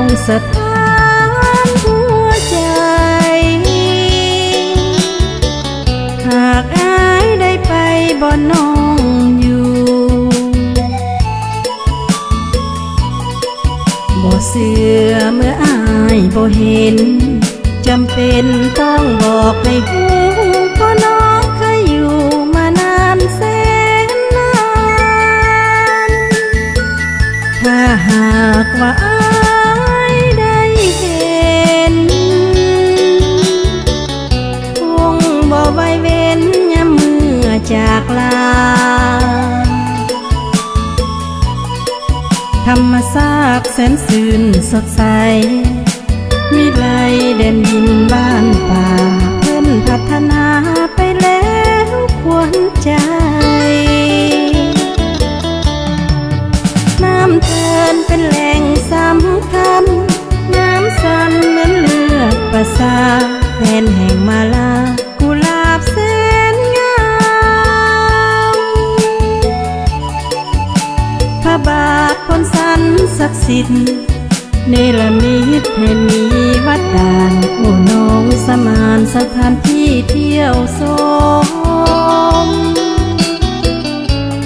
งสถานหัวใจหากอายได้ไปบ่น้องอยู่บ่เสื่อเมื่ออายบ่เห็นจำเป็นต้องบอกให้หูเพราะน้องเคยอยู่มานานแสนนานถ้าหากว่าอายได้เห็นคงบ่ไว้เว้นยามเมื่อจากลาธรรมชาติแสนซื่นสดใสวิไลแดนดินบ้านป่าเพิ่นพัฒนาไปแล้วควรใจน้ำเทินเป็นแหล่งสำคัญน้ำสันเหมือนเลือดประสาแทนแห่งมาลากุหลาบแสนงามพระบาทพ้นสันศักดิ์สิทธิ์เนรมิตให้มีวัดด่านโอ้น้องสมานสถานที่เที่ยวชม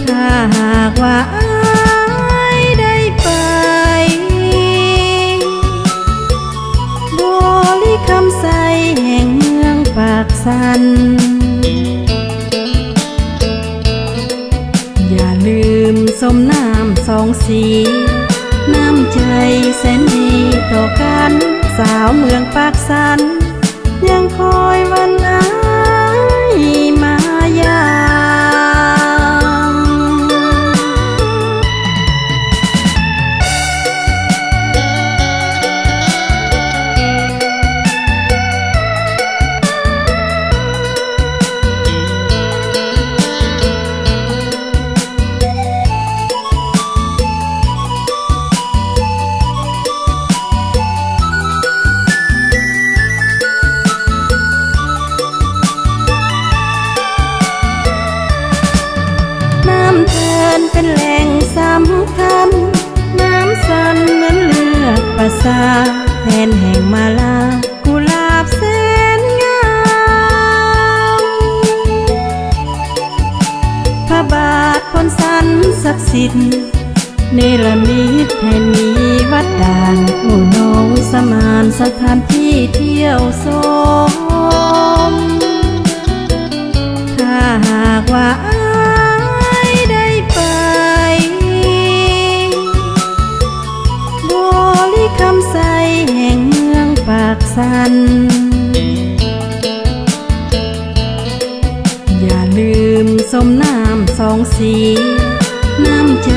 ถ้าหากว่าอายได้ไปบริคำใสแห่งเมืองปากสันอย่าลืมสมน้ำสองสีน้ำใจแสนดีต่อกันสาวเมืองปากสันยังคอยวันอายมายามเป็นแหล่งสำคัญน้ำสันเหมือนเลือดประสาแทนแห่งมาลากุหลาบแสนงามพระบาทพ้นสันศักดิ์สิทธิ์เนรมิตให้มีวัดด่านโอ้น้องสมานสถานที่เที่ยวชมถ้าหากว่าคำใสแห่งเมืองปากสันอย่าลืมสมน้ำสองสีน้ำใจ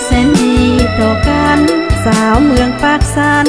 แสนดีต่อกันสาวเมืองปากสัน